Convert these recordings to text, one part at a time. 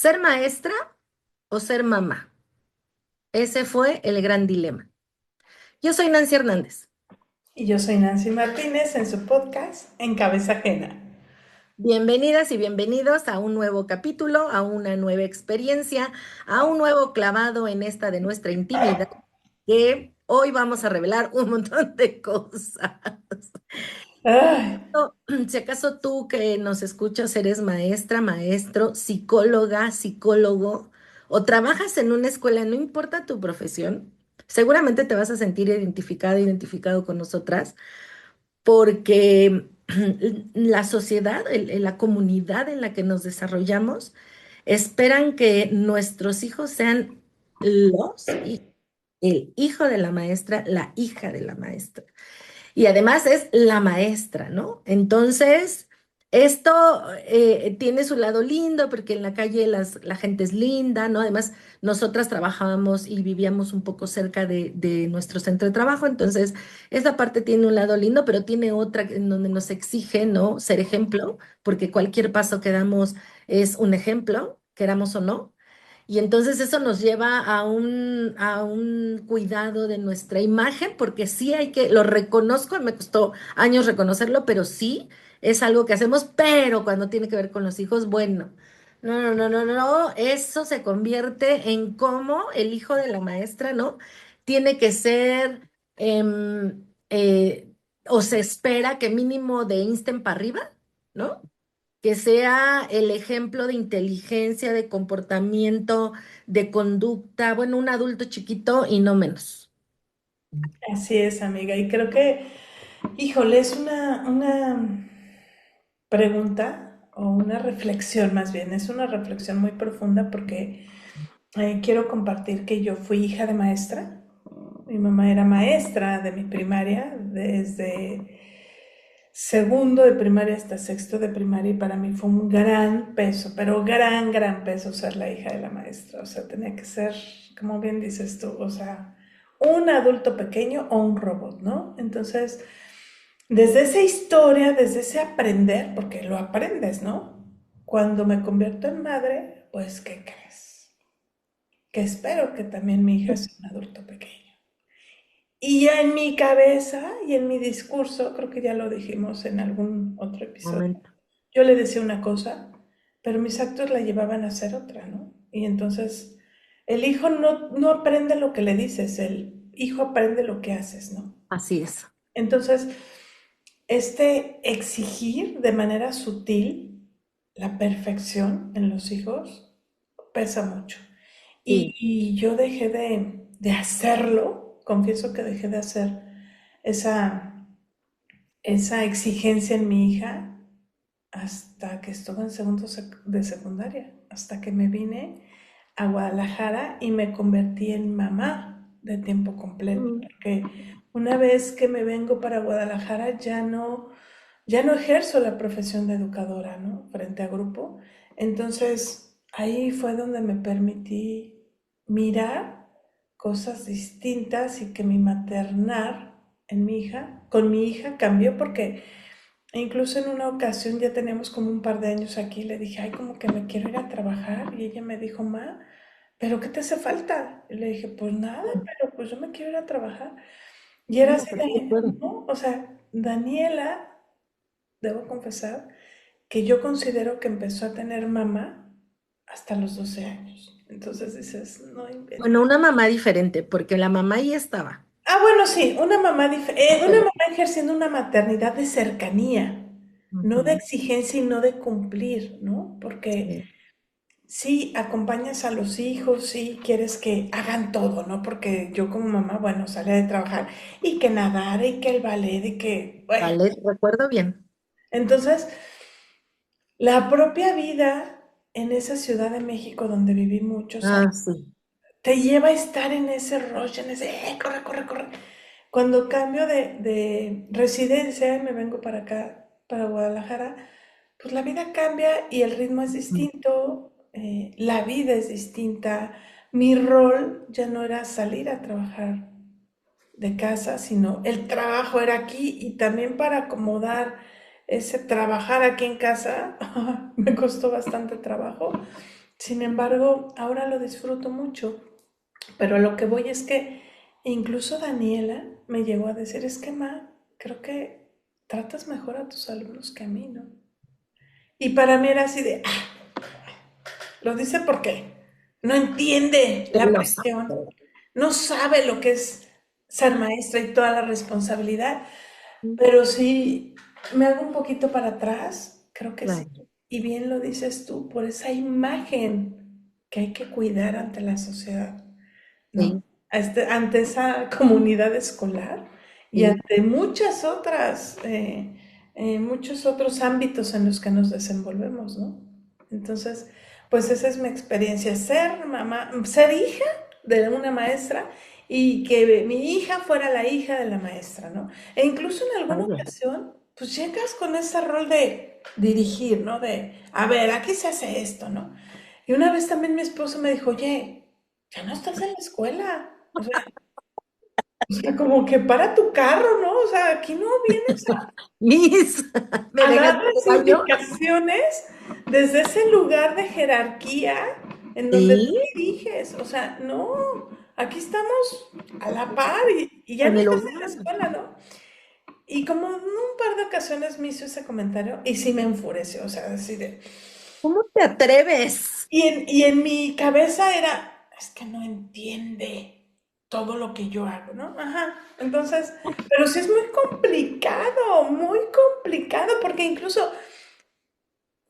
¿Ser maestra o ser mamá? Ese fue el gran dilema. Yo soy Nancy Hernández. Y yo soy Nancy Martínez en su podcast En Cabeza Ajena. Bienvenidas y bienvenidos a un nuevo capítulo, a una nueva experiencia, a un nuevo clavado en esta de nuestra intimidad, que hoy vamos a revelar un montón de cosas. Ay, No, si acaso tú que nos escuchas eres maestra, maestro, psicóloga, psicólogo o trabajas en una escuela, no importa tu profesión, seguramente te vas a sentir identificado, identificado con nosotras, porque la sociedad, la comunidad en la que nos desarrollamos, esperan que nuestros hijos sean los hijos, el hijo de la maestra, la hija de la maestra. Y además es la maestra, ¿no? Entonces, esto tiene su lado lindo porque en la calle la gente es linda, ¿no? Además, nosotras trabajábamos y vivíamos un poco cerca de nuestro centro de trabajo, entonces, esa parte tiene un lado lindo, pero tiene otra en donde nos exige, ¿no? Ser ejemplo, porque cualquier paso que damos es un ejemplo, queramos o no. Y entonces eso nos lleva a un cuidado de nuestra imagen, porque sí hay que, lo reconozco, me costó años reconocerlo, pero sí es algo que hacemos, pero cuando tiene que ver con los hijos, bueno, no, no, no, no, no, eso se convierte en cómo el hijo de la maestra, ¿no? Tiene que ser, o se espera que mínimo de Einstein para arriba, ¿no? Que sea el ejemplo de inteligencia, de comportamiento, de conducta, bueno, un adulto chiquito y no menos. así es, amiga. Y creo que, híjole, es una pregunta o una reflexión más bien. Es una reflexión muy profunda porque quiero compartir que yo fui hija de maestra. Mi mamá era maestra de mi primaria desde segundo de primaria hasta sexto de primaria y para mí fue un gran peso, pero gran peso ser la hija de la maestra. O sea, tenía que ser, como bien dices tú, o sea, un adulto pequeño o un robot, ¿no? Entonces, desde esa historia, desde ese aprender, porque lo aprendes, ¿no? Cuando me convierto en madre, pues, ¿qué crees? Que espero que también mi hija sea un adulto pequeño. Y ya en mi cabeza y en mi discurso, creo que ya lo dijimos en algún otro episodio, Momento. yo le decía una cosa, pero mis actos la llevaban a hacer otra, ¿no? Y entonces el hijo no aprende lo que le dices, el hijo aprende lo que haces, ¿no? Así es. Entonces, este exigir de manera sutil la perfección en los hijos pesa mucho. Sí. Y yo dejé de hacerlo, confieso que dejé de hacer esa, esa exigencia en mi hija hasta que estuve en segundo de secundaria, hasta que me vine a Guadalajara y me convertí en mamá de tiempo completo, Mm. porque una vez que me vengo para Guadalajara ya no ejerzo la profesión de educadora, ¿no? Frente a grupo. Entonces, ahí fue donde me permití mirar cosas distintas y que mi maternar en mi hija, con mi hija cambió porque incluso en una ocasión ya teníamos como un par de años aquí, le dije, ay, como que me quiero ir a trabajar y ella me dijo, ma, ¿pero qué te hace falta? Y le dije, pues nada, pero pues yo me quiero ir a trabajar. Y era No, así pero sí de, puedo. no, o sea, Daniela, debo confesar, que yo considero que empezó a tener mamá hasta los 12 años. Entonces dices, no inventes. Bueno, una mamá diferente, porque la mamá ahí estaba. Ah, bueno, sí, una Pero, mamá ejerciendo una maternidad de cercanía, no de ujú, exigencia y no de cumplir, ¿no? Porque sí. sí acompañas a los hijos, sí quieres que hagan todo, ¿no? Porque yo como mamá, bueno, salía de trabajar y que nadar y que el ballet y que, bueno, Vale, recuerdo bien. entonces la propia vida en esa Ciudad de México donde viví muchos años Ah, sí. te lleva a estar en ese rush, en ese, corre, corre, corre. Cuando cambio de residencia y me vengo para acá, para Guadalajara, pues la vida cambia y el ritmo es Mm. distinto, la vida es distinta. Mi rol ya no era salir a trabajar de casa, sino el trabajo era aquí y también para acomodar ese trabajar aquí en casa me costó bastante trabajo Sin embargo, ahora lo disfruto mucho. Pero a lo que voy es que incluso Daniela me llegó a decir, es que Ma, creo que tratas mejor a tus alumnos que a mí, ¿no? Y para mí era así de, lo dice porque no entiende la Lo sabe. presión, no sabe lo que es ser maestra y toda la responsabilidad, pero si me hago un poquito para atrás, creo que sí. Claro, Y bien lo dices tú, por esa imagen que hay que cuidar ante la sociedad, ¿no? sí, Ante esa comunidad escolar y sí, ante muchos otros ámbitos en los que nos desenvolvemos, ¿no? Entonces, pues esa es mi experiencia, ser mamá, ser hija de una maestra y que mi hija fuera la hija de la maestra, ¿no? E incluso en alguna padre. ocasión, pues llegas con ese rol de dirigir, ¿no? De, a ver, aquí se hace esto, ¿no? Y una vez también mi esposo me dijo, oye, ya no estás en la escuela. O sea, como que para tu carro, ¿no? O sea, aquí no vienes Mis, ¿me a dejas darles de baño? indicaciones desde ese lugar de jerarquía en donde tú Sí, diriges. O sea, no, aquí estamos a la par y ya en no el estás en la hogar. escuela, ¿no? Y como en un par de ocasiones me hizo ese comentario y sí me enfureció, o sea, así de... ¿Cómo te atreves? Y en mi cabeza era, es que no entiende todo lo que yo hago, ¿no? Ajá. Entonces, pero sí es muy complicado, porque incluso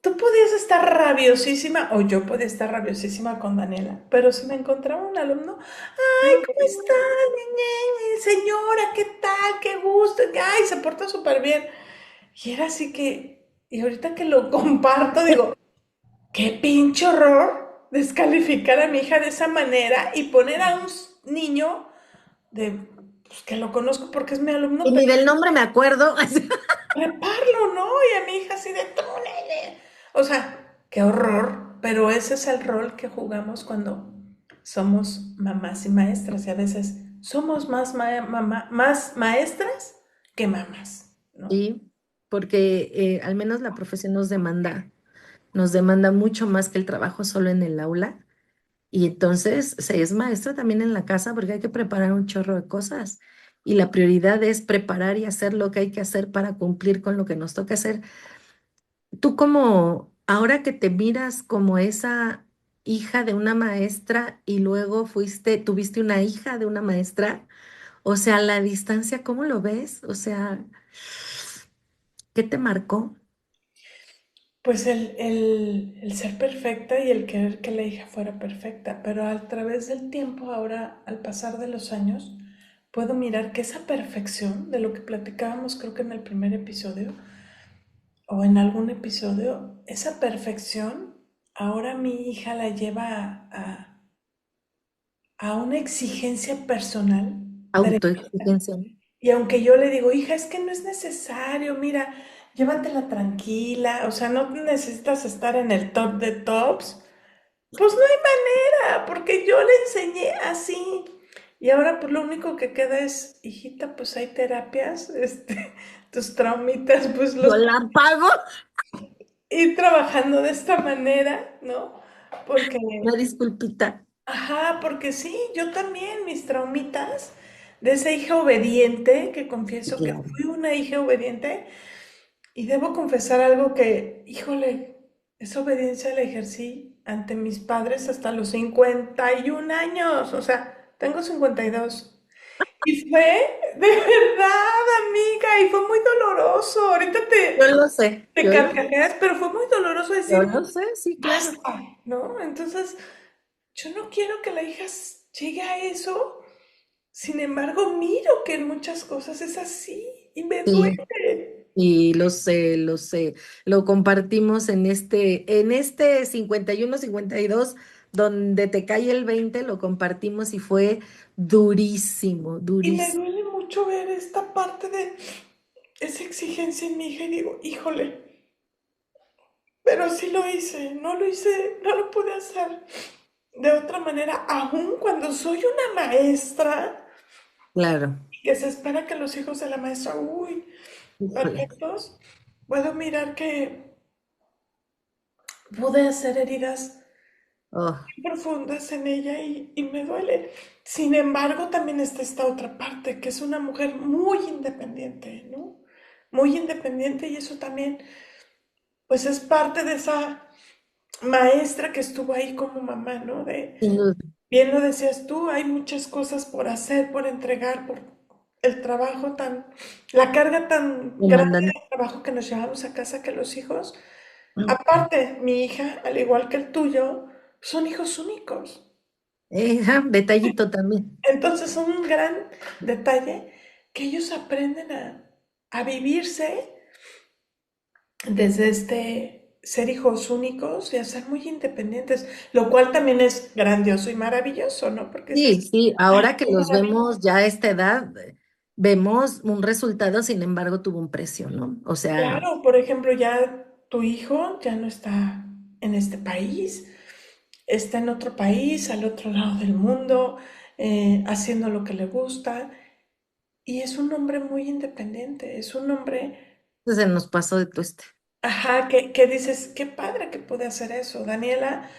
tú podías estar rabiosísima, o yo podía estar rabiosísima con Daniela, pero si me encontraba un alumno, ay, ¿cómo estás, señora? ¿Qué tal? Qué gusto. Ay, se porta súper bien. Y era así que, y ahorita que lo comparto, digo, qué pinche horror descalificar a mi hija de esa manera y poner a un niño de pues, que lo conozco porque es mi alumno, Y pero ni del nombre me acuerdo. preparlo, ¿no? Y a mi hija así de tú, nene. O sea, qué horror, pero ese es el rol que jugamos cuando somos mamás y maestras y a veces somos más maestras que mamás, ¿no? Sí, porque al menos la profesión nos demanda mucho más que el trabajo solo en el aula. Y entonces se es maestra también en la casa porque hay que preparar un chorro de cosas. Y la prioridad es preparar y hacer lo que hay que hacer para cumplir con lo que nos toca hacer. Tú como, ahora que te miras como esa hija de una maestra y luego tuviste una hija de una maestra, o sea, la distancia, ¿cómo lo ves? O sea, ¿qué te marcó? Pues el ser perfecta y el querer que la hija fuera perfecta, pero a través del tiempo, ahora, al pasar de los años, puedo mirar que esa perfección, de lo que platicábamos creo que en el primer episodio, o en algún episodio, esa perfección, ahora mi hija la lleva a una exigencia personal tremenda. Autoexigencia, ¿no? Y aunque yo le digo, hija, es que no es necesario, mira, llévatela tranquila, o sea, no necesitas estar en el top de tops, pues no hay manera, porque yo le enseñé así. Y ahora pues lo único que queda es, hijita, pues hay terapias, tus traumitas, pues Yo los la pago. ir trabajando de esta manera, ¿no? Porque, Una disculpita. ajá, porque sí, yo también, mis traumitas de esa hija obediente, que confieso que Claro. fui una hija obediente, y debo confesar algo que, híjole, esa obediencia la ejercí ante mis padres hasta los 51 años, o sea, tengo 52. Y fue, de verdad, amiga, y fue muy doloroso. Ahorita Yo lo sé, te carcajeas, pero fue muy doloroso yo decir, lo sé, sí, claro. basta, ¿no? Entonces, yo no quiero que la hija llegue a eso. Sin embargo, miro que en muchas cosas es así y me Sí, duele. y lo sé, lo sé. Lo compartimos en este 51-52 donde te cae el 20 lo compartimos y fue durísimo, Y me durísimo. duele mucho ver esta parte de esa exigencia en mi hija y digo, híjole, pero sí lo hice, no lo hice, no lo pude hacer de otra manera, aun cuando soy una maestra Claro, y que se espera que los hijos de la maestra, uy, híjole. perfectos, puedo mirar que pude hacer heridas Oh, profundas en ella y me duele. Sin embargo, también está esta otra parte, que es una mujer muy independiente, ¿no? Muy independiente y eso también, pues es parte de esa maestra que estuvo ahí como mamá, ¿no? sin duda. Bien lo decías tú, hay muchas cosas por hacer, por entregar, por el trabajo tan, la carga tan Me grande mandan. de trabajo que nos llevamos a casa que los hijos. Aparte, mi hija, al igual que el tuyo, son hijos únicos. Detallito también. Entonces, un gran detalle que ellos aprenden a vivirse desde este ser hijos únicos y a ser muy independientes, lo cual también es grandioso y maravilloso, ¿no? Porque Sí, dices, sí, ay, ahora que qué los maravilla. vemos ya a esta edad, vemos un resultado, sin embargo, tuvo un precio, ¿no? O sea, Claro, por ejemplo, ya tu hijo ya no está en este país, está en otro país, al otro lado del mundo, haciendo lo que le gusta. Y es un hombre muy independiente, es un hombre, se nos pasó de tueste. ajá, que dices, qué padre que puede hacer eso. Daniela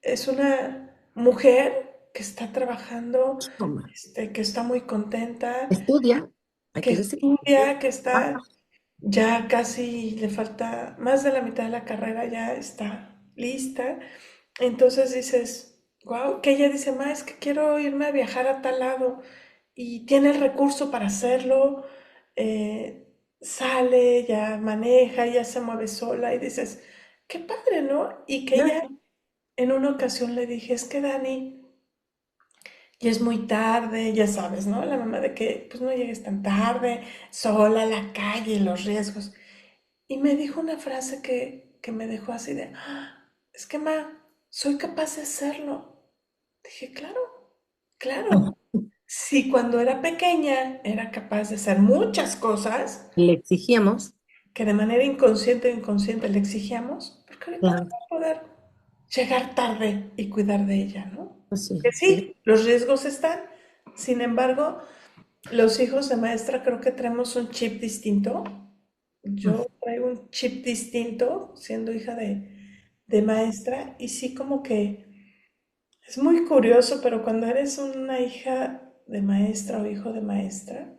es una mujer que está trabajando, Toma. que está muy contenta, Estudia, hay que que decir. estudia, que Ah, está ya casi, le falta más de la mitad de la carrera, ya está lista. Entonces dices, wow, que ella dice, ma, es que quiero irme a viajar a tal lado y tiene el recurso para hacerlo, sale, ya maneja, ya se mueve sola y dices, qué padre, ¿no? Y que ella no, en una ocasión le dije, es que Dani, ya es muy tarde, ya sabes, ¿no? La mamá de que pues no llegues tan tarde, sola a la calle, los riesgos. Y me dijo una frase que me dejó así de, "Ah, es que ma, soy capaz de hacerlo". Dije, claro, claro. Si cuando era pequeña era capaz de hacer muchas cosas le exigíamos, que de manera inconsciente o inconsciente le exigíamos, porque ahorita no claro, va a poder llegar tarde y cuidar de ella, ¿no? pues sí, Que sí. sí, los riesgos están. Sin embargo, los hijos de maestra creo que traemos un chip distinto. Mm. Yo traigo un chip distinto siendo hija de maestra y sí como que es muy curioso, pero cuando eres una hija de maestra o hijo de maestra,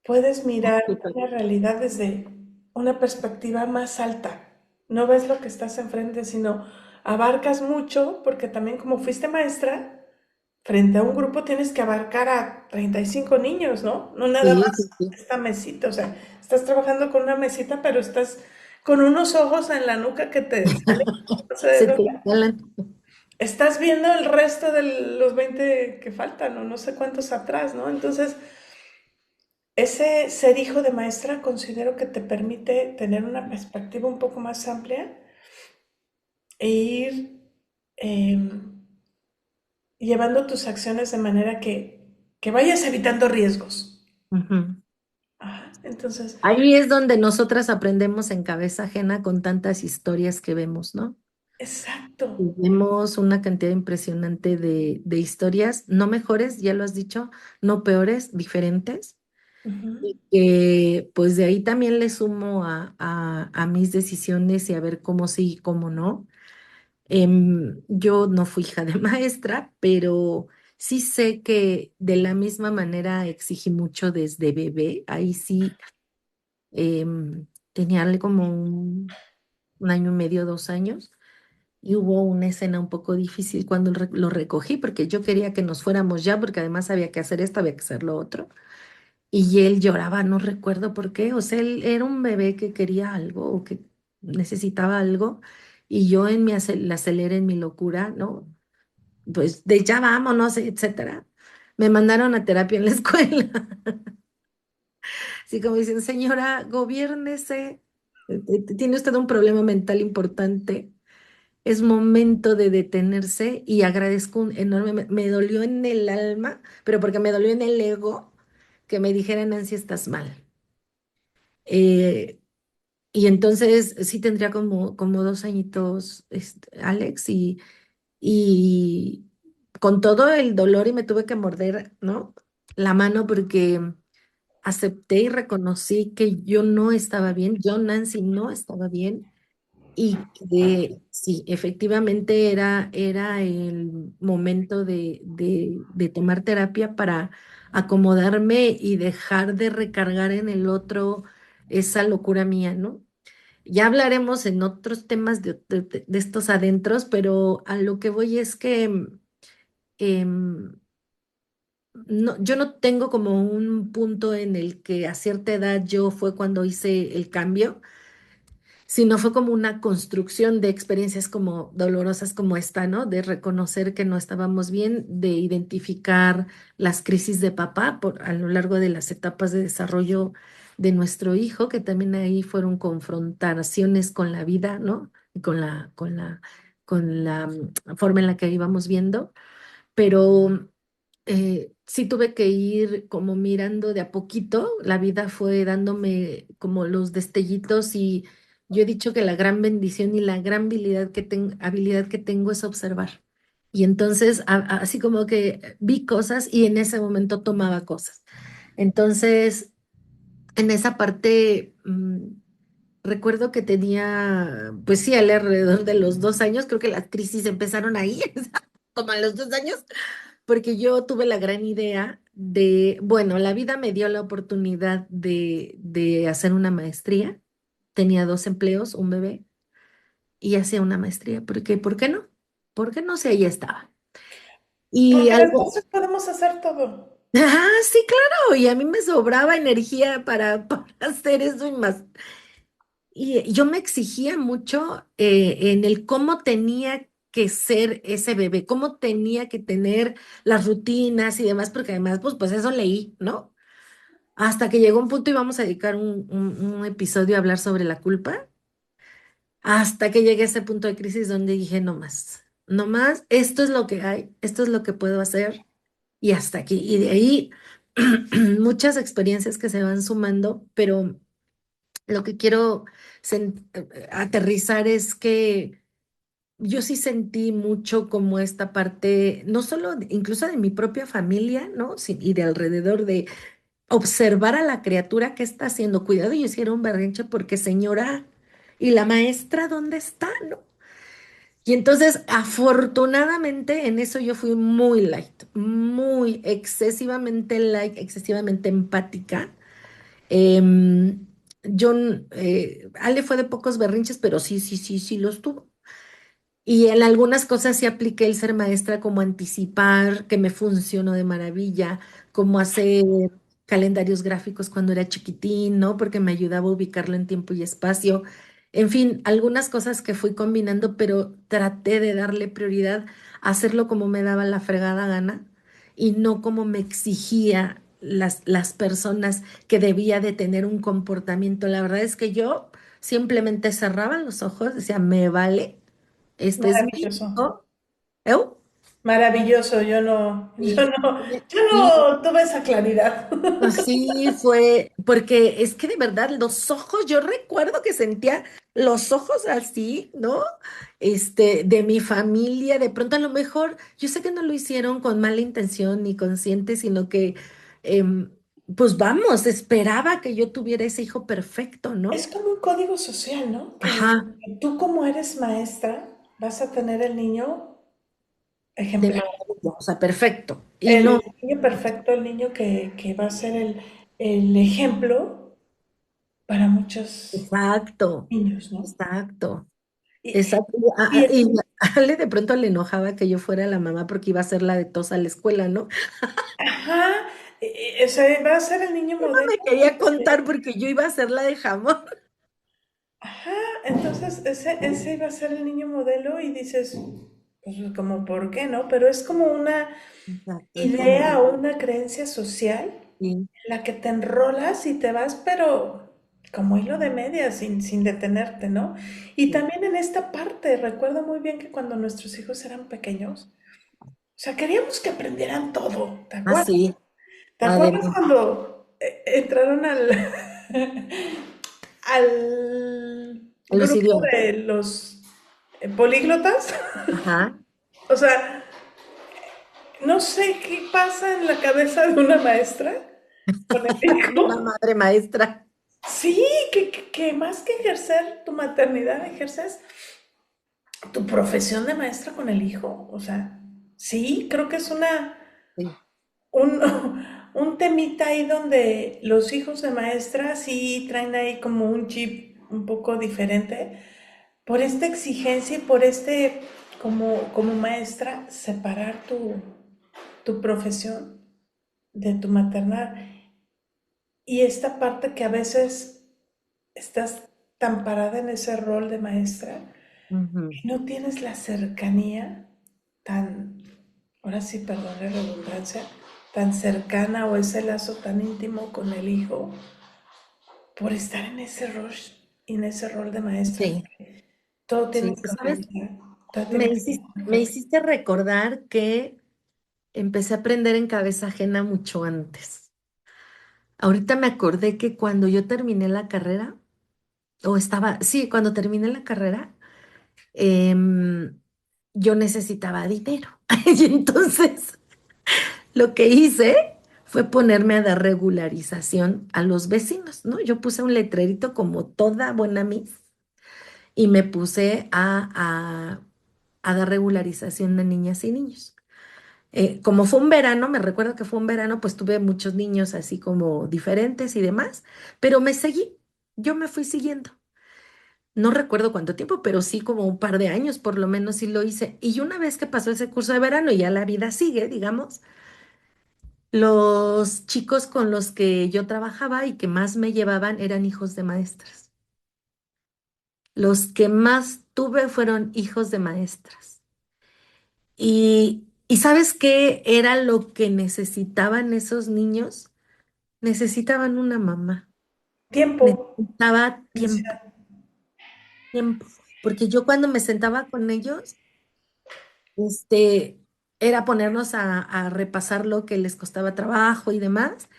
puedes mirar una realidad desde una perspectiva más alta. No ves lo que estás enfrente, sino abarcas mucho, porque también como fuiste maestra, frente a un grupo tienes que abarcar a 35 niños, ¿no? No nada Sí, más sí, sí. esta mesita, o sea, estás trabajando con una mesita, pero estás con unos ojos en la nuca que te salen. O Se sea, te jalan. estás viendo el resto de los 20 que faltan, o no sé cuántos atrás, ¿no? Entonces, ese ser hijo de maestra considero que te permite tener una perspectiva un poco más amplia e ir em, llevando tus acciones de manera que vayas evitando riesgos. Ujú. Ajá, entonces, Ahí es donde nosotras aprendemos en cabeza ajena con tantas historias que vemos, ¿no? exacto. Y vemos una cantidad impresionante de historias, no mejores, ya lo has dicho, no peores, diferentes. Ujú, Y que pues de ahí también le sumo a mis decisiones y a ver cómo sí y cómo no. Yo no fui hija de maestra, pero sí sé que de la misma manera exigí mucho desde bebé. Ahí sí tenía como un año y medio, 2 años, y hubo una escena un poco difícil cuando lo recogí, porque yo quería que nos fuéramos ya, porque además había que hacer esto, había que hacer lo otro. Y él lloraba, no recuerdo por qué, o sea, él era un bebé que quería algo o que necesitaba algo, y yo en mi la aceleré en mi locura, ¿no? Pues de ya vámonos, etcétera. Me mandaron a terapia en la escuela. Así como dicen, señora, gobiérnese. Tiene usted un problema mental importante. Es momento de detenerse y agradezco enormemente. Me dolió en el alma, pero porque me dolió en el ego que me dijeran, Nancy, estás mal. Eh, y entonces sí tendría como 2 añitos, Alex, y con todo el dolor y me tuve que morder, ¿no? La mano porque acepté y reconocí que yo no estaba bien, yo, Nancy, no estaba bien y que sí, efectivamente era el momento de tomar terapia para acomodarme y dejar de recargar en el otro esa locura mía, ¿no? Ya hablaremos en otros temas de estos adentros, pero a lo que voy es que em, no, yo no tengo como un punto en el que a cierta edad yo fue cuando hice el cambio, sino fue como una construcción de experiencias como dolorosas como esta, ¿no? De reconocer que no estábamos bien, de identificar las crisis de papá a lo largo de las etapas de desarrollo de nuestro hijo, que también ahí fueron confrontaciones con la vida, ¿no? Y con la forma en la que íbamos viendo, pero sí tuve que ir como mirando de a poquito, la vida fue dándome como los destellitos y yo he dicho que la gran bendición y la gran habilidad que tengo es observar. Y entonces, así como que vi cosas y en ese momento tomaba cosas. Entonces, en esa parte, recuerdo que tenía, pues sí, alrededor de los 2 años, creo que las crisis empezaron ahí, como a los 2 años porque yo tuve la gran idea de, bueno, la vida me dio la oportunidad de hacer una maestría. Tenía 2 empleos, un bebé, y hacía una maestría. Porque, ¿por qué no? ¿Por qué no? Si ahí estaba. Y Porque las algo, voces podemos hacer todo. sí, claro, y a mí me sobraba energía para hacer eso y más. Y yo me exigía mucho en el cómo tenía que ser ese bebé, cómo tenía que tener las rutinas y demás, porque además, pues eso leí, ¿no? Hasta que llegó un punto y vamos a dedicar un episodio a hablar sobre la culpa, hasta que llegué a ese punto de crisis donde dije, no más, no más, esto es lo que hay, esto es lo que puedo hacer y hasta aquí. Y de ahí muchas experiencias que se van sumando, pero lo que quiero aterrizar es que yo sí sentí mucho como esta parte, no solo, incluso de mi propia familia, ¿no? Sí, y de alrededor de observar a la criatura que está haciendo. Cuidado, yo hiciera un berrinche porque señora, ¿y la maestra dónde está? ¿No? Y entonces, afortunadamente, en eso yo fui muy light, muy excesivamente light, excesivamente empática. Em, Ale fue de pocos berrinches, pero sí, sí, sí, sí los tuvo. Y en algunas cosas sí apliqué el ser maestra, como anticipar, que me funcionó de maravilla, como hacer calendarios gráficos cuando era chiquitín, ¿no? Porque me ayudaba a ubicarlo en tiempo y espacio. En fin, algunas cosas que fui combinando, pero traté de darle prioridad a hacerlo como me daba la fregada gana y no como me exigía las personas que debía de tener un comportamiento. La verdad es que yo simplemente cerraba los ojos, decía, me vale. Este es mi Maravilloso. hijo. ¿Eu? Maravilloso. Sí, Yo sí, no tuve esa claridad. así fue, porque es que de verdad los ojos, yo recuerdo que sentía los ojos así, ¿no? De mi familia, de pronto a lo mejor, yo sé que no lo hicieron con mala intención ni consciente, sino que, em, pues vamos, esperaba que yo tuviera ese hijo perfecto, Es ¿no? como un código social, ¿no? Ajá, Que tú como eres maestra, vas a tener el niño de ejemplar. maravilla, o sea, perfecto. Y El no, niño perfecto, el niño que va a ser el ejemplo para muchos exacto, niños, ¿no? exacto. Y, Exacto. y Y a Ale de pronto le enojaba que yo fuera la mamá porque iba a ser la de tos a la escuela, ¿no? ajá, o sea, va a ser el niño No modelo. me quería contar porque yo iba a ser la de jamón. Ajá, entonces ese iba a ser el niño modelo y dices, pues como, ¿por qué no? Pero es como una Exacto, es como, idea o una creencia social sí, en la que te enrolas y te vas, pero como hilo de media, sin detenerte, ¿no? Y sí. también en esta parte, recuerdo muy bien que cuando nuestros hijos eran pequeños, o sea, queríamos que aprendieran todo, ¿te Ah, acuerdas? sí, ¿Te acuerdas además. cuando entraron al Los grupo idiomas. de los políglotas? Ajá. O sea, no sé qué pasa en la cabeza de una maestra con el De una hijo. madre maestra. Sí, que más que ejercer tu maternidad, ejerces tu profesión de maestra con el hijo. O sea, sí, creo que es Sí. un, un temita ahí donde los hijos de maestra sí traen ahí como un chip un poco diferente por esta exigencia y por como maestra, separar tu profesión de tu maternal. Y esta parte que a veces estás tan parada en ese rol de maestra Ujú. que no tienes la cercanía tan, ahora sí, perdón la redundancia, tan cercana o ese lazo tan íntimo con el hijo por estar en ese rush y en ese rol de maestra. Sí, Todo tiene sí. que ¿Sabes? conectar, todo tiene que ser Me perfecto. hiciste recordar que empecé a aprender en cabeza ajena mucho antes. Ahorita me acordé que cuando yo terminé la carrera, sí, cuando terminé la carrera, em, yo necesitaba dinero. Y entonces lo que hice fue ponerme a dar regularización a los vecinos, ¿no? Yo puse un letrerito como toda buena Miss y me puse a dar regularización a niñas y niños. Como fue un verano, me recuerdo que fue un verano, pues tuve muchos niños así como diferentes y demás, pero me seguí, yo me fui siguiendo. No recuerdo cuánto tiempo, pero sí como un par de años por lo menos sí lo hice. Y una vez que pasó ese curso de verano y ya la vida sigue, digamos, los chicos con los que yo trabajaba y que más me llevaban eran hijos de maestras. Los que más tuve fueron hijos de maestras. ¿Y sabes qué era lo que necesitaban esos niños? Necesitaban una mamá, Tiempo, necesitaba tiempo, atención. tiempo. Porque yo cuando me sentaba con ellos, este, era ponernos a repasar lo que les costaba trabajo y demás.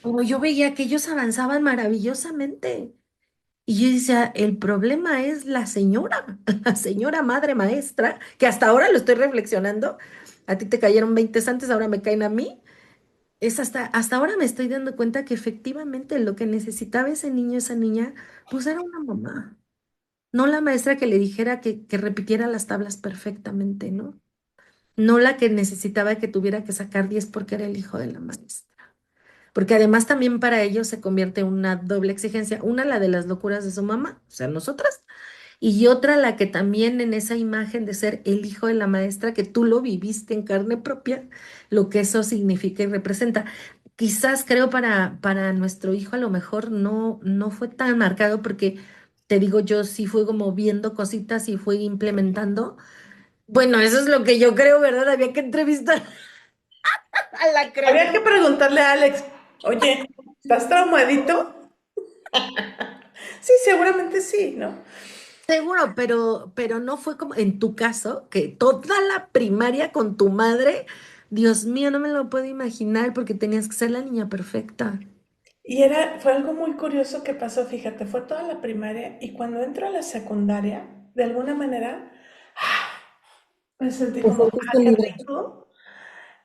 Pero yo veía que ellos avanzaban maravillosamente. Y yo decía, el problema es la señora, la señora madre maestra, que hasta ahora lo estoy reflexionando. A ti te cayeron 20 antes, ahora me caen a mí. Hasta ahora me estoy dando cuenta que efectivamente lo que necesitaba ese niño, esa niña, pues era una mamá. No la maestra que le dijera que repitiera las tablas perfectamente, ¿no? No la que necesitaba que tuviera que sacar 10 porque era el hijo de la maestra. Porque además también para ellos se convierte en una doble exigencia. Una, la de las locuras de su mamá, o sea, nosotras, y otra, la que también en esa imagen de ser el hijo de la maestra, que tú lo viviste en carne propia, lo que eso significa y representa. Quizás creo para nuestro hijo a lo mejor no fue tan marcado porque, te digo, yo sí fui como viendo cositas y fui implementando. Bueno, eso es lo que yo creo, ¿verdad? Había que entrevistar a la Había que creativa. preguntarle a Alex, oye, ¿estás traumadito? Sí, seguramente sí, ¿no? Seguro, pero no fue como en tu caso, que toda la primaria con tu madre, Dios mío, no me lo puedo imaginar porque tenías que ser la niña perfecta. Fue algo muy curioso que pasó, fíjate, fue toda la primaria y cuando entro a la secundaria, de alguna manera, me sentí ¿Te como, sentiste qué libre? rico,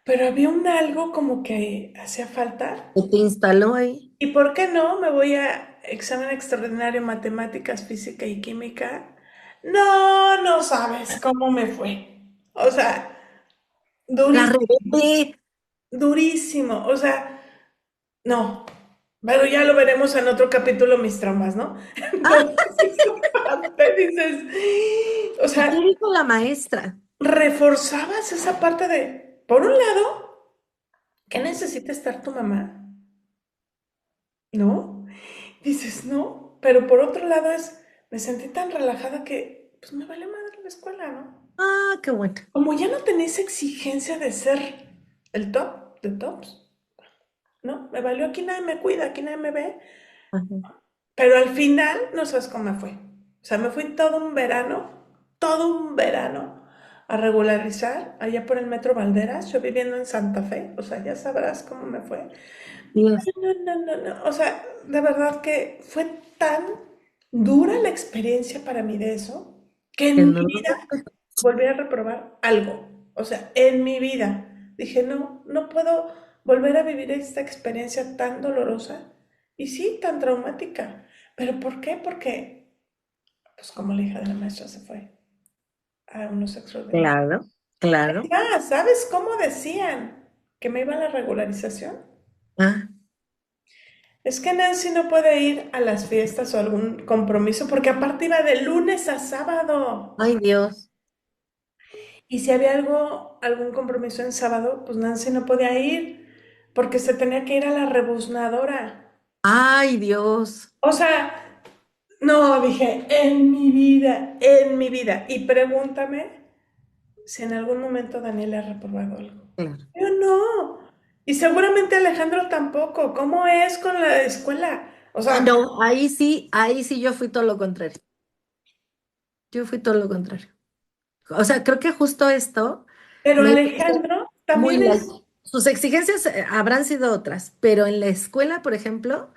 pero había un algo como que hacía falta. ¿Se te instaló ahí? ¿Y por qué no? Me voy a examen extraordinario, matemáticas, física y química. No, no sabes cómo me fue. O sea, La durísimo, rebelde. durísimo. O sea, no. Pero ya lo veremos en otro capítulo, mis traumas, ¿no? Ah, Entonces, esa parte dices, o ¿y qué sea, dijo la maestra? reforzabas esa parte de, por un lado, ¿qué necesita estar tu mamá? ¿No? Dices, no, pero por otro lado me sentí tan relajada que, pues me vale madre la escuela, ¿no? Ah, qué bueno. Como ya no tenés exigencia de ser el top de tops, ¿no? Me valió, aquí nadie me cuida, aquí nadie me ve, Ajá. pero al final no sabes cómo me fue. O sea, me fui todo un verano, a regularizar allá por el Metro Valderas, yo viviendo en Santa Fe, o sea, ya sabrás cómo me fue. Dios, No, no, no, no. O sea, de verdad que fue tan dura la experiencia para mí de eso, que que en mi no lo vida respeto. volví a reprobar algo. O sea, en mi vida dije, no, no puedo volver a vivir esta experiencia tan dolorosa Y sí, tan traumática. ¿Pero por qué? Porque, pues como la hija de la maestra se fue a unos extraordinarios. Claro, claro. Ah, ¿sabes cómo decían que me iba a la regularización? Ah, Es que Nancy no puede ir a las fiestas o algún compromiso porque aparte iba de lunes a sábado. ay Dios, Y si había algún compromiso en sábado, pues Nancy no podía ir porque se tenía que ir a la rebuznadora. ay Dios. O sea, no, dije, en mi vida, en mi vida. Y pregúntame si en algún momento Daniel ha reprobado algo. Claro. Yo no. Y seguramente Alejandro tampoco. ¿Cómo es con la escuela? O Ah, sea, no, ahí sí yo fui todo lo contrario. Yo fui todo lo contrario. O sea, creo que justo esto pero me hizo ser Alejandro muy también light. es, Sus exigencias habrán sido otras, pero en la escuela, por ejemplo,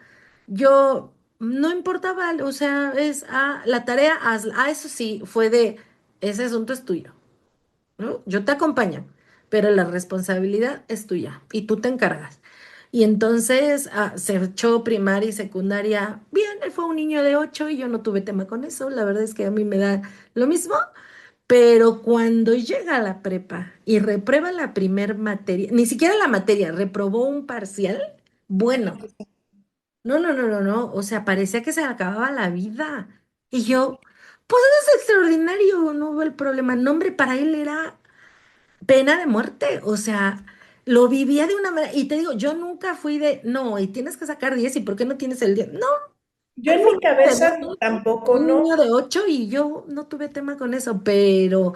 yo no importaba, o sea, la tarea, hazla. Ah, eso sí, fue ese asunto es tuyo, ¿no? Yo te acompaño, pero la responsabilidad es tuya y tú te encargas. Y entonces se echó primaria y secundaria. Bien, él fue un niño de 8 y yo no tuve tema con eso. La verdad es que a mí me da lo mismo. Pero cuando llega a la prepa y reprueba la primer materia, ni siquiera la materia, reprobó un parcial, bueno, no, no, no, no, no, o sea, parecía que se le acababa la vida. Y yo, pues es extraordinario, no hubo el problema. No, hombre, para él era pena de muerte, o sea, lo vivía de una manera, y te digo, yo nunca fui de, no, y tienes que sacar 10 y ¿por qué no tienes el 10? No, yo él en fue mi un niño de cabeza 8, tampoco un no. niño de 8 y yo no tuve tema con eso, pero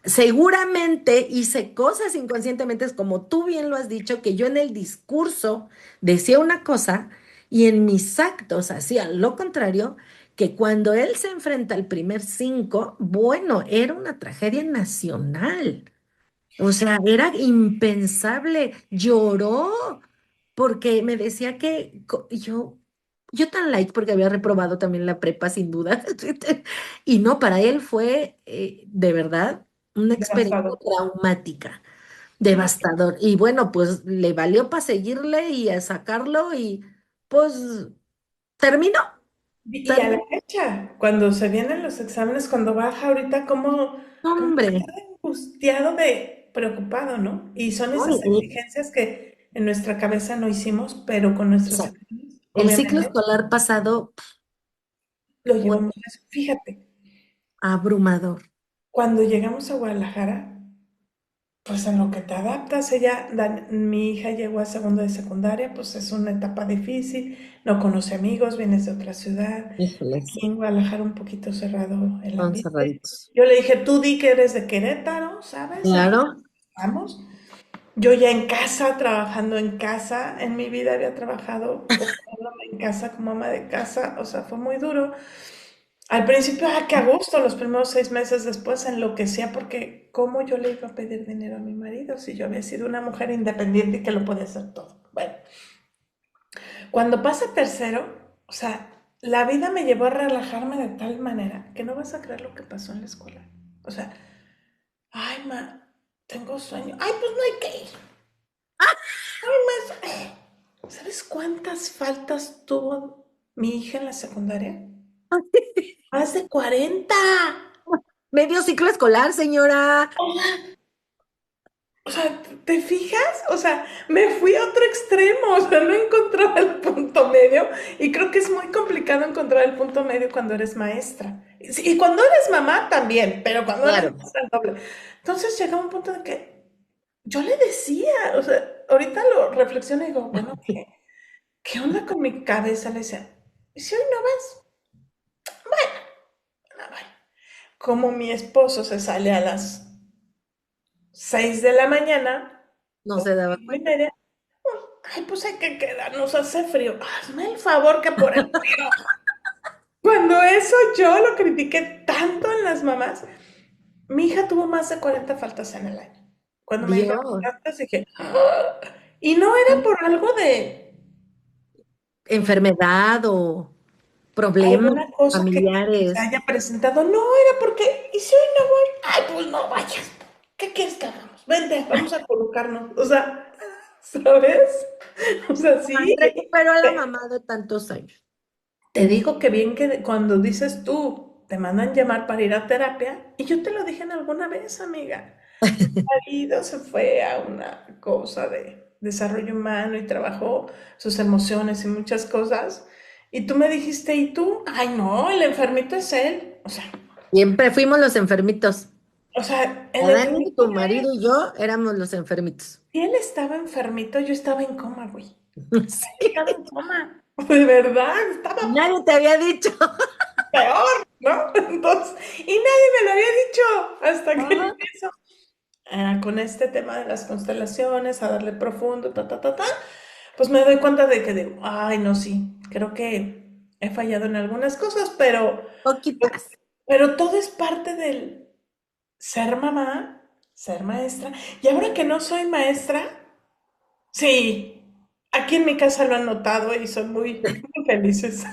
seguramente hice cosas inconscientemente, es como tú bien lo has dicho, que yo en el discurso decía una cosa y en mis actos hacía lo contrario, que cuando él se enfrenta al primer 5, bueno, era una tragedia nacional. O sea, era impensable. Lloró porque me decía que yo tan light porque había reprobado también la prepa sin duda. Y no, para él fue de verdad una experiencia Devastador. traumática, No. devastador. Y bueno, pues le valió para seguirle y a sacarlo y pues terminó, Y a la terminó. fecha, cuando se vienen los exámenes, cuando baja ahorita, como Hombre, está angustiado de preocupado, ¿no? Y son ¿no? esas exigencias que en nuestra cabeza no hicimos, pero con O nuestros sea, exámenes, el ciclo obviamente, escolar pasado lo fue llevamos a eso. Fíjate, abrumador. cuando llegamos a Guadalajara, pues en lo que te adaptas, mi hija llegó a segundo de secundaria, pues es una etapa difícil, no conoce amigos, vienes de otra ciudad, Híjoles, aquí en Guadalajara un poquito cerrado el son ambiente. cerraditos. Yo le dije, tú di que eres de Querétaro, ¿sabes? Aquí Claro, estamos. Yo ya en casa, trabajando en casa, en mi vida había trabajado ocupándome en casa como ama de casa, o sea, fue muy duro. Al principio, qué a gusto, los primeros 6 meses después enloquecía porque ¿cómo yo le iba a pedir dinero a mi marido si yo había sido una mujer independiente y que lo podía hacer todo? Bueno, cuando pasa tercero, o sea, la vida me llevó a relajarme de tal manera que no vas a creer lo que pasó en la escuela. O sea, ay, ma, tengo sueño. Ay, pues no hay que ir. Ay, más. ¿Sabes cuántas faltas tuvo mi hija en la secundaria? Más de 40. medio ciclo escolar, señora. O sea, ¿te fijas? O sea, me fui a otro extremo, o sea, no encontraba el punto medio y creo que es muy complicado encontrar el punto medio cuando eres maestra. Y cuando eres mamá también, pero cuando eres Claro. maestra el doble. Entonces llegaba un punto en que yo le decía, o sea, ahorita lo reflexiono y digo, bueno, ¿qué onda con mi cabeza? Le decía, ¿y si hoy no vas? No voy. Como mi esposo se sale a las 6 de la mañana No o se daba cuenta. 5:30. Ay, pues hay que quedarnos, hace frío. Hazme el favor que por el frío. Cuando eso yo lo critiqué tanto en las mamás, mi hija tuvo más de 40 faltas en el año. Cuando me dijeron Dios. tantas, dije, "Ah". Y no era por algo de Enfermedad o problemas alguna cosa que se familiares. haya presentado, no, era porque, ¿y si hoy no voy? Ay, pues no vayas. ¿Qué quieres que hagamos? Vente, vamos a colocarnos. O sea, ¿sabes? O sea, sí. Recuperó a la mamá de tantos años. Te digo que bien que cuando dices tú, te mandan llamar para ir a terapia, y yo te lo dije en alguna vez, amiga. Mi marido se fue a una cosa de desarrollo humano y trabajó sus emociones y muchas cosas. Y tú me dijiste, ¿y tú? Ay, no, el enfermito es él. Siempre fuimos los enfermitos. El Dani, enfermito tu era él. marido y yo éramos los enfermitos. Si él estaba enfermito, yo estaba en coma, güey. Sí. Estaba en coma. De verdad, estaba Nadie te había dicho. peor, ¿no? Entonces, y nadie me lo había dicho hasta que Ajá. empiezo con este tema de las constelaciones, a darle profundo, pues me doy cuenta de que digo, ay, no, sí, creo que he fallado en algunas cosas, Poquitas. pero todo es parte del ser mamá, ser maestra. Y ahora que no soy maestra, sí, aquí en mi casa lo han notado y son muy felices. A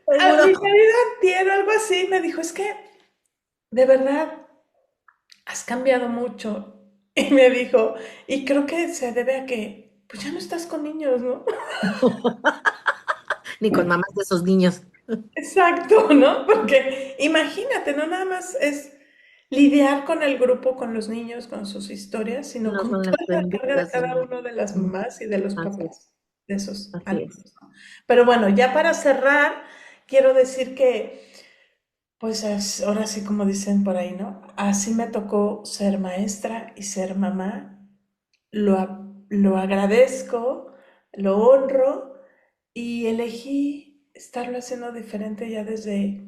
Seguro. mi marido antier o algo así me dijo, es que de verdad has cambiado mucho. Y me dijo, y creo que se debe a que, pues ya no estás con niños, ¿no? Ni con mamás de esos niños. Exacto, ¿no? Porque imagínate, no nada más es lidiar con el grupo, con los niños, con sus historias, sino No con son las toda la carga de benditas. cada uno de las Ujú. mamás y de los Así es, papás de esos así es. alumnos, ¿no? Pero bueno, ya para cerrar, quiero decir que, pues ahora sí como dicen por ahí, ¿no? Así me tocó ser maestra y ser mamá. Lo agradezco, lo honro y elegí estarlo haciendo diferente ya desde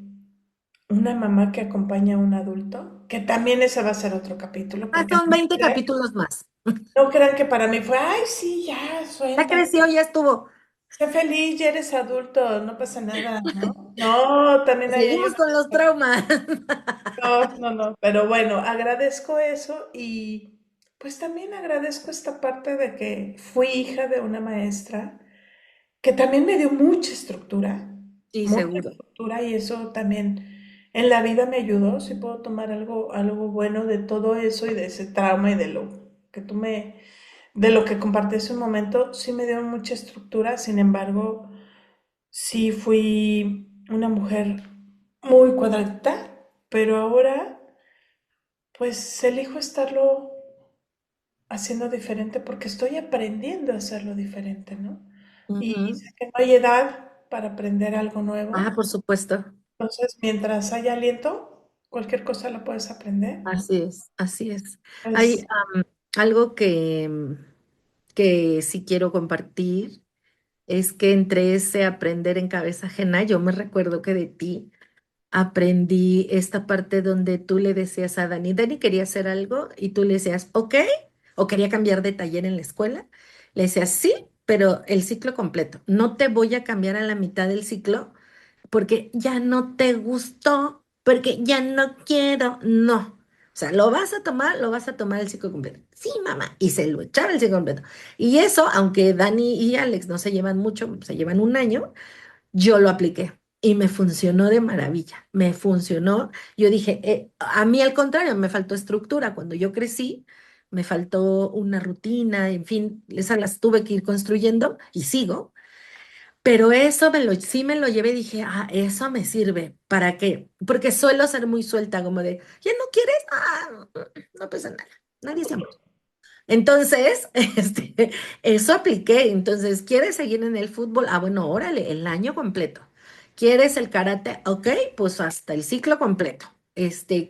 una mamá que acompaña a un adulto, que también ese va a ser otro capítulo, Ah, porque son 20 capítulos más. no crean que para mí fue, ay, sí, ya, Ya suelta, creció, ya estuvo. sé feliz, ya eres adulto, no pasa nada, ¿no? No, también hay Seguimos una... con los traumas. No, pero bueno, agradezco eso y pues también agradezco esta parte de que fui hija de una maestra que también me dio Sí, mucha seguro. estructura y eso también en la vida me ayudó. Si puedo tomar algo bueno de todo eso y de ese trauma y de lo que de lo que compartí hace un momento, sí me dio mucha estructura. Sin embargo, sí fui una mujer muy cuadradita, pero ahora pues elijo estarlo haciendo diferente porque estoy aprendiendo a hacerlo diferente, ¿no? Y Ujú. sé que no hay edad para aprender algo Ah, nuevo. por supuesto. Entonces, mientras haya aliento, cualquier cosa la puedes aprender. Así es, así es. Hay Pues, algo que sí quiero compartir, es que entre ese aprender en cabeza ajena, yo me recuerdo que de ti aprendí esta parte donde tú le decías a Dani, Dani quería hacer algo y tú le decías, ok, o quería cambiar de taller en la escuela, le decías, sí, pero el ciclo completo. No te voy a cambiar a la mitad del ciclo porque ya no te gustó, porque ya no quiero, no. O sea, lo vas a tomar el ciclo completo. Sí, mamá. Y se lo echaba el ciclo completo. Y eso, aunque Dani y Alex no se llevan mucho, se llevan un año, yo lo apliqué y me funcionó de maravilla. Me funcionó. Yo dije, a mí al contrario, me faltó estructura. Cuando yo crecí, me faltó una rutina, en fin, esas las tuve que ir construyendo y sigo. Pero eso sí me lo llevé y dije, ah, eso me sirve. ¿Para qué? Porque suelo ser muy suelta, como de, ¿ya no quieres? Ah, no, no pasa nada. Nadie se muere. Entonces, eso apliqué. Entonces, ¿quieres seguir en el fútbol? Ah, bueno, órale, el año completo. ¿Quieres el karate? Ok, pues hasta el ciclo completo.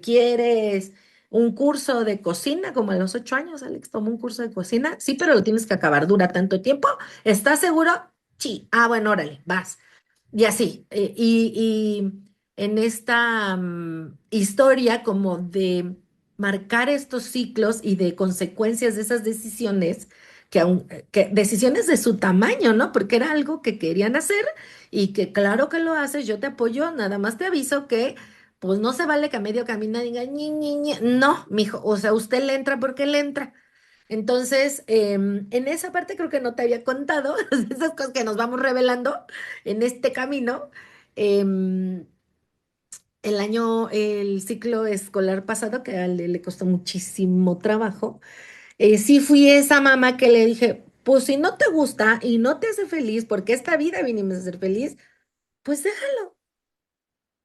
¿Quieres un curso de cocina? Como a los 8 años, Alex tomó un curso de cocina. Sí, pero lo tienes que acabar. ¿Dura tanto tiempo? ¿Estás seguro? Sí. Ah, bueno, órale, vas. Y así, y en esta historia como de marcar estos ciclos y de consecuencias de esas decisiones, que decisiones de su tamaño, ¿no? Porque era algo que querían hacer y que claro que lo haces, yo te apoyo, nada más te aviso que pues no se vale que a medio camino diga, ñi, ñi, ñi". No, mijo, o sea, usted le entra porque le entra. Entonces, en esa parte creo que no te había contado, esas cosas que nos vamos revelando en este camino. em, el ciclo escolar pasado, que a Ale le costó muchísimo trabajo, Sí fui esa mamá que le dije, pues si no te gusta y no te hace feliz, porque esta vida vinimos a ser feliz, pues déjalo,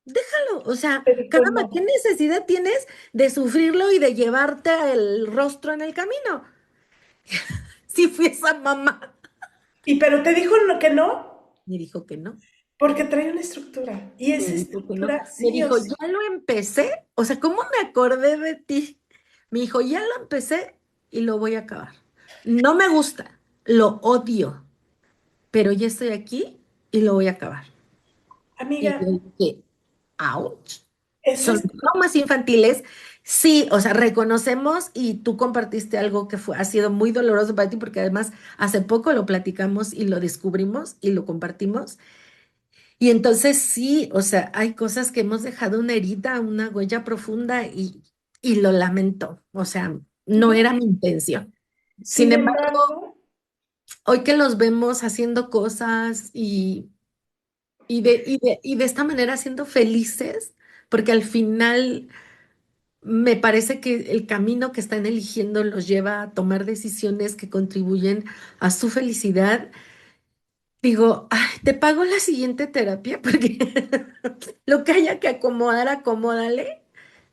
déjalo. O sea, Te dijo caramba, ¿qué no. necesidad tienes de sufrirlo y de llevarte el rostro en el camino? Sí fui esa mamá. Y pero te dijo que no, Me dijo que no. porque trae una estructura. Y Me esa dijo que no. estructura Me sí o dijo, sí. ya lo empecé. O sea, ¿cómo me acordé de ti? Me dijo, ya lo empecé y lo voy a acabar. No me gusta, lo odio, pero ya estoy aquí y lo voy a acabar. Y yo Amiga, dije, ouch. esa Son es, traumas infantiles. Sí, o sea, reconocemos y tú compartiste algo que ha sido muy doloroso para ti porque además hace poco lo platicamos y lo descubrimos y lo compartimos. Y entonces sí, o sea, hay cosas que hemos dejado una herida, una huella profunda y lo lamento. O sea, no no. era mi intención. Sin Sin embargo, embargo, hoy que los vemos haciendo cosas y de esta manera siendo felices, porque al final me parece que el camino que están eligiendo los lleva a tomar decisiones que contribuyen a su felicidad. Digo, "Ay, te pago la siguiente terapia porque lo que haya que acomodar, acomódale.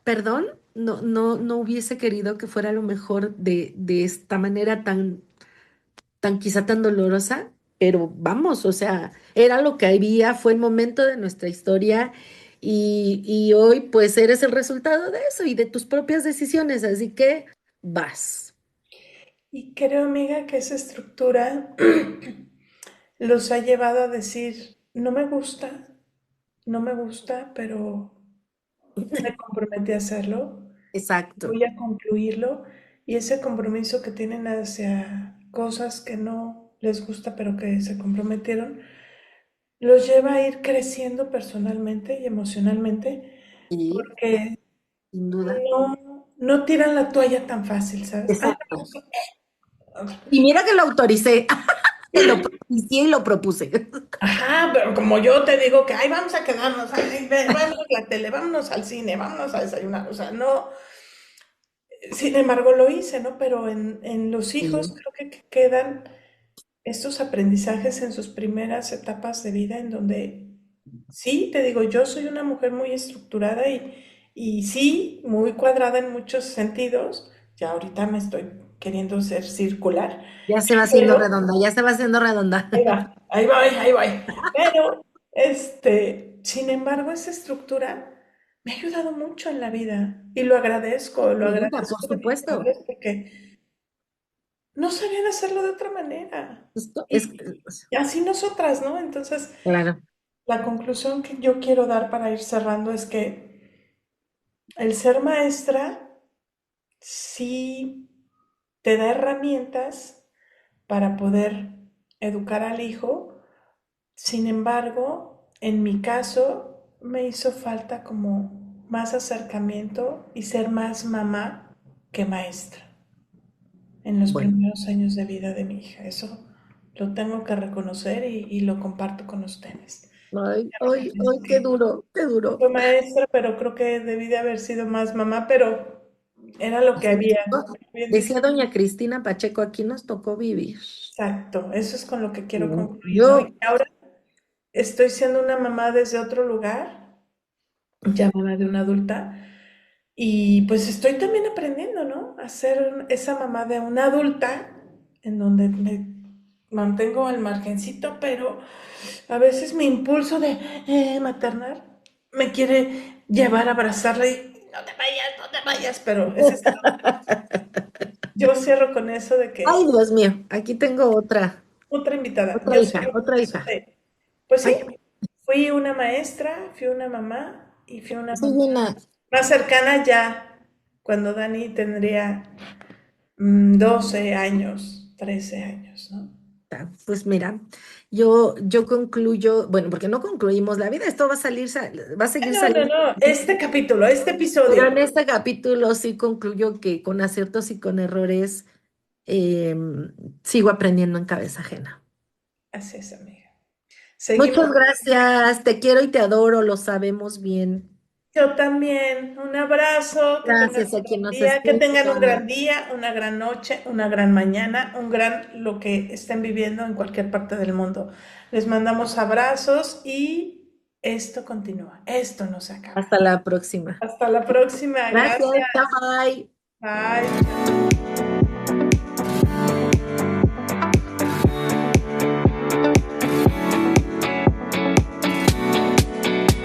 Perdón, no hubiese querido que fuera lo mejor de esta manera tan quizá tan dolorosa, pero vamos, o sea, era lo que había, fue el momento de nuestra historia y hoy pues eres el resultado de eso y de tus propias decisiones, así que vas. y creo, amiga, que esa estructura los ha llevado a decir, no me gusta, no me gusta, pero me comprometí a hacerlo, Exacto. voy a concluirlo y ese compromiso que tienen hacia cosas que no les gusta, pero que se comprometieron, los lleva a ir creciendo personalmente y emocionalmente Y porque sin duda. no tiran la toalla tan fácil, ¿sabes? Ay, Exacto. Y mira que lo autoricé, te lo propicié y lo propuse. ajá, pero como yo te digo que, ay, vamos a quedarnos, ay, vámonos a la tele, vámonos al cine, vámonos a desayunar, o sea, no, sin embargo lo hice, ¿no? Pero en los hijos Sí, creo que quedan estos aprendizajes en sus primeras etapas de vida en donde, sí, te digo, yo soy una mujer muy estructurada y sí, muy cuadrada en muchos sentidos, ya ahorita me estoy queriendo ser circular, ya se va haciendo pero redonda, ya se va haciendo redonda. ahí va, ahí va, ahí va. Pero, sin embargo, esa estructura me ha ayudado mucho en la vida y lo Sin duda, por agradezco de mis supuesto. padres porque no sabían hacerlo de otra manera. Esto es, Y así nosotras, ¿no? Entonces, claro, la conclusión que yo quiero dar para ir cerrando es que el ser maestra sí te da herramientas para poder educar al hijo. Sin embargo, en mi caso, me hizo falta como más acercamiento y ser más mamá que maestra en los bueno. primeros años de vida de mi hija. Eso lo tengo que reconocer y lo comparto con ustedes. Ay, De ay, repente ay, qué que duro, qué duro. fue maestra, pero creo que debí de haber sido más mamá, pero era lo que Así había. nos Bien dice. decía doña Cristina Pacheco, aquí nos tocó vivir. Exacto, eso es con lo que quiero Mm, concluir, ¿no? Y Yo, que ahora estoy siendo una mamá desde otro lugar, ujú, ya mamá de una adulta, y pues estoy también aprendiendo, ¿no? A ser esa mamá de una adulta en donde me mantengo al margencito, pero a veces mi impulso de maternar me quiere llevar a abrazarla y no te vayas, pero yo cierro con eso de ay, que Dios mío, aquí tengo otra invitada, otra yo hija, cierro con otra eso hija. de, pues sí, Ay, fui una maestra, fui una mamá y fui una soy mamá una, más cercana ya cuando Dani tendría 12 años, 13 años, ¿no? pues mira, yo concluyo, bueno, porque no concluimos la vida, esto va a salir, va a seguir No, no, saliendo. no, este capítulo, este Pero episodio. en este capítulo sí concluyo que con aciertos y con errores sigo aprendiendo en cabeza ajena. Así es, amiga. Seguimos. Muchas gracias, te quiero y te adoro, lo sabemos bien. Yo también. Un abrazo, que tengan Gracias un a quien gran nos día, que tengan un escucha. gran día, una gran noche, una gran mañana, un gran lo que estén viviendo en cualquier parte del mundo. Les mandamos abrazos y esto continúa, esto no se acaba. Hasta la próxima. Hasta la próxima, gracias. Gracias, chao, bye. Bye.